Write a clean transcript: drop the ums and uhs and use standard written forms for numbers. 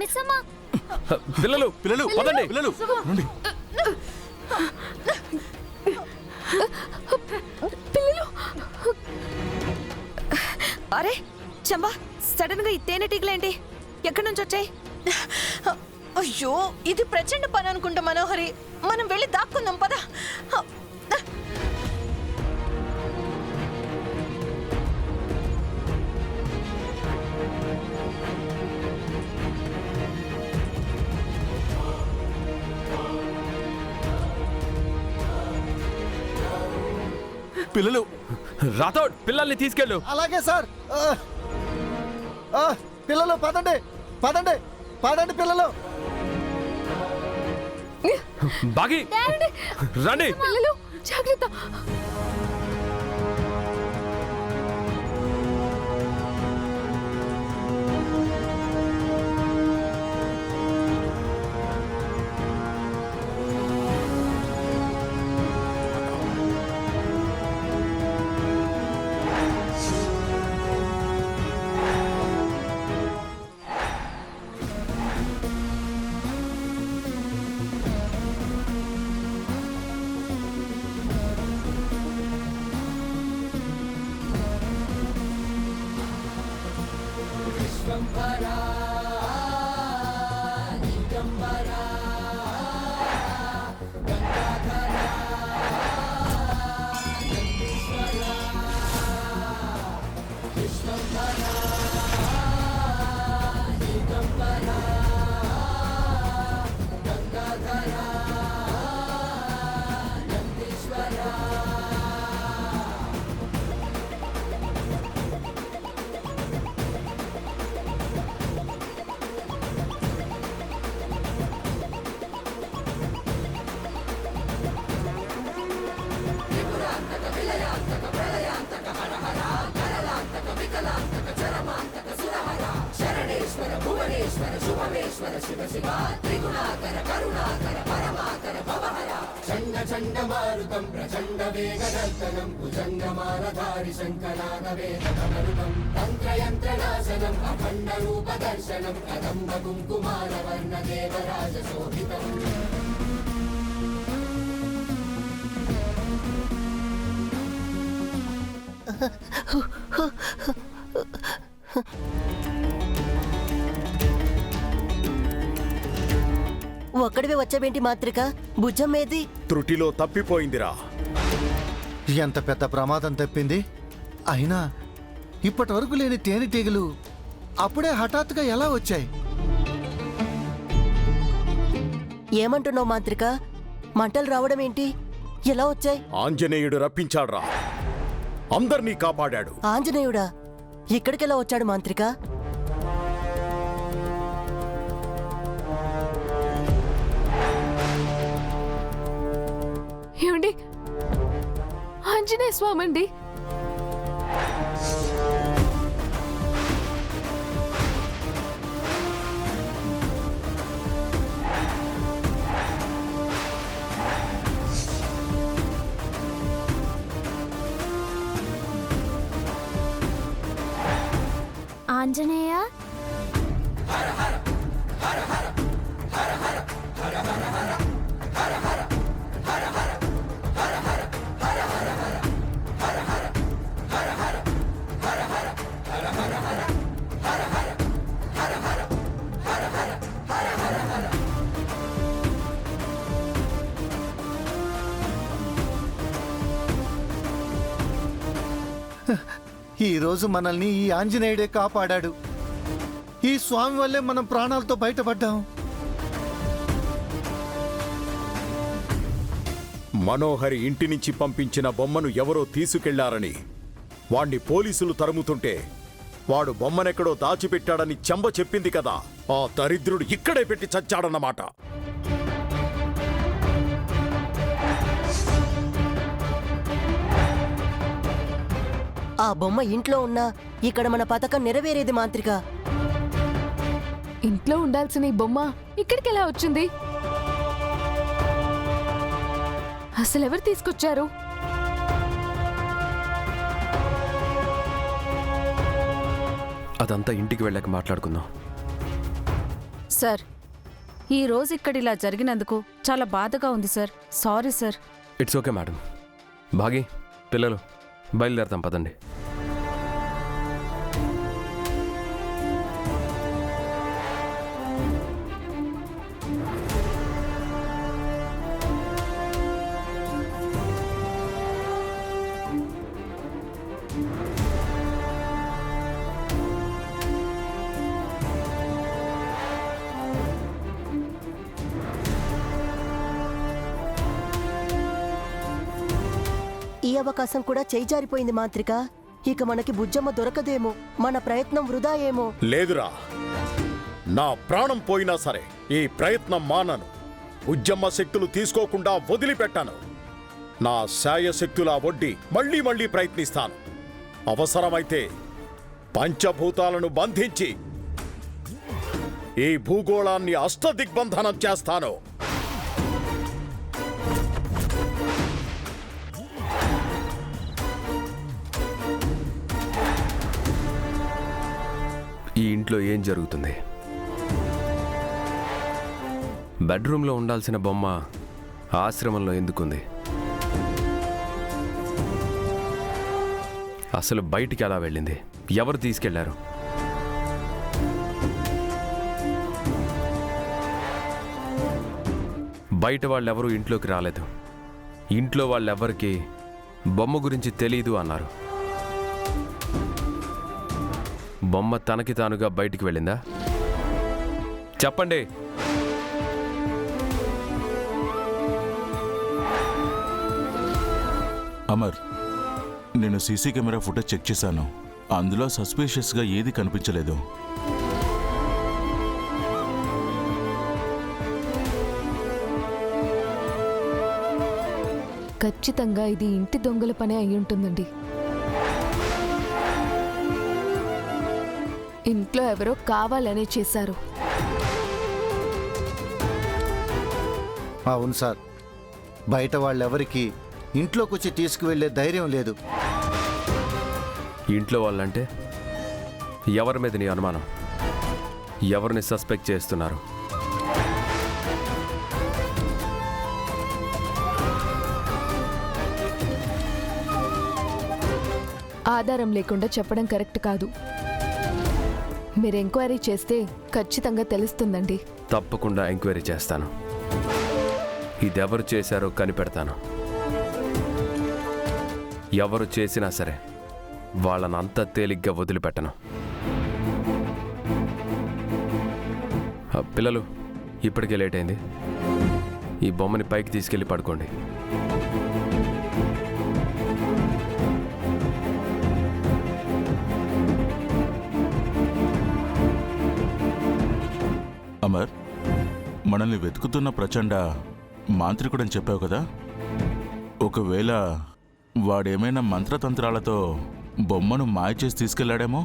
మిస్సమ్మా పిల్లలు పిల్లలు పదండి పిల్లలు పిల్లలు అరే చంబా సడన్ గా ఈ తేనెటీగలేంటి ఎక్కడి నుంచి వచ్చాయి? అయ్యో ఇది ప్రచండ పని అనుకుంటా మనోహరి, మనం వెళ్ళి దాక్కుందాం పద. పిల్లలు రాథోడ్ పిల్లల్ని తీసుకెళ్ళు. అలాగే సార్. పిల్లలు పదండి పదండి పదండి పిల్లలు. బాగి రండి. పిల్లలు జాగ్రత్త. చండమారుతం ప్రచండ వేగదర్శనం భుజంగమాలధారి శంకరాగవేదకమరుతం తంత్రయంత్రనాశనం అఖండ రూపదర్శనం కదంబ కుంకుమార వర్ణ దేవరాజ శోభితం. ఒక్కడివే వచ్చావేంటి మాత్రిక? భుజం ఏది? త్రుటిలో తప్పిపోయిందిరా. ఎంత పెద్ద ప్రమాదం తప్పింది. అయినా ఇప్పటి వరకు లేని తేనెటీగలు అప్పుడే హఠాత్తుగా ఎలా వచ్చాయి? ఏమంటున్నావు మాత్రిక? మంటలు రావడం ఏంటి? ఎలా వచ్చాయి? ఆంజనేయుడు రప్పించాడ్రా, అందర్నీ కాపాడాడు. ఆంజనేయుడా? ఇక్కడికెలా వచ్చాడు మాంత్రిక? ఏమండి ఆంజనేయ స్వామి అండి. ఆంజనేయ ఈ రోజు మనల్ని ఈ ఆంజనేయుడే కాపాడాడు. ఈ స్వామి వల్లే మనం ప్రాణాలతో బయటపడ్డాం. మనోహరి ఇంటి నుంచి పంపించిన బొమ్మను ఎవరో తీసుకెళ్లారని వాణ్ణి పోలీసులు తరుముతుంటే వాడు బొమ్మనెక్కడో దాచిపెట్టాడని చెంబ చెప్పింది కదా. ఆ దరిద్రుడు ఇక్కడే పెట్టి చచ్చాడన్నమాట. ఆ బొమ్మ ఇంట్లో ఉన్నా ఇక్కడ మన పథకం నెరవేరేది మాంత్రిక. ఇంట్లో ఉండాల్సిన ఈ బొమ్మ ఇక్కడికి ఎలా వచ్చింది? అసలు ఎవరు తీసుకొచ్చారు? అదంతా ఇంటికి వెళ్ళాక మాట్లాడుకుందాం. సార్, ఈ రోజు ఇక్కడ ఇలా జరిగినందుకు చాలా బాధగా ఉంది sir. Sorry sir. It's okay madam. Baaghi, పిల్లలు బయలుదేరతాం పదండి. ఈ అవకాశం కూడా చేయి జారిపోయింది మాంత్రిక. ఇక మనకి బుజ్జమ్మ దొరకదేమో, మన ప్రయత్నం వృధా ఏమో. లేదురా, నా ప్రాణం పోయినా సరే ఈ ప్రయత్నం మానను. ఉజ్జమ్మ శక్తులు తీసుకోకుండా వదిలిపెట్టాను. నా శాయశక్తుల వడ్డీ మళ్ళీ మళ్ళీ ప్రయత్నిస్తాను. అవసరమైతే పంచభూతాలను బంధించి ఈ భూగోళాన్ని అష్టదిగ్బంధనం చేస్తాను. ఈ ఇంట్లో ఏం జరుగుతుంది? బెడ్రూమ్లో ఉండాల్సిన బొమ్మ ఆశ్రమంలో ఎందుకుంది? అసలు బయటికి ఎలా వెళ్ళింది? ఎవరు తీసుకెళ్లారు? బయట వాళ్ళెవరూ ఇంట్లోకి రాలేదు. ఇంట్లో వాళ్ళెవరికి బొమ్మ గురించి తెలీదు అన్నారు. బొమ్మ తనకి తానుగా బయటికి వెళ్ళిందా? చెప్పండి. అమర్, నేను సీసీ కెమెరా ఫుటేజ్ చెక్ చేశాను. అందులో సస్పీషియస్గా ఏది కనిపించలేదు. ఖచ్చితంగా ఇది ఇంటి దొంగల పని అయి ఉంటుందండి. ఇంట్లో ఎవరో కావాలనే చేశారు. అవును సార్, బయట వాళ్ళెవరికి ఇంట్లోకి వచ్చి తీసుకువెళ్ళే ధైర్యం లేదు. ఇంట్లో వాళ్ళంటే ఎవరి మీద నీ అనుమానం? ఎవరిని సస్పెక్ట్ చేస్తున్నారు? ఆధారం లేకుండా చెప్పడం కరెక్ట్ కాదు. మీరు ఎంక్వైరీ చేస్తే ఖచ్చితంగా తెలుస్తుందండి. తప్పకుండా ఎంక్వైరీ చేస్తాను. ఇదెవరు చేశారో కనిపెడతాను. ఎవరు చేసినా సరే వాళ్ళని అంత తేలిగ్గా వదిలిపెట్టను. పిల్లలు, ఇప్పటికే లేట్ అయింది. ఈ బొమ్మని పైకి తీసుకెళ్ళి పడుకోండి. అమర్, మనల్ని వెతుకుతున్న ప్రచండ మాంత్రికుడని చెప్పావు కదా. ఒకవేళ వాడేమైనా మంత్రతంత్రాలతో బొమ్మను మాయ చేసి తీసుకెళ్లాడేమో.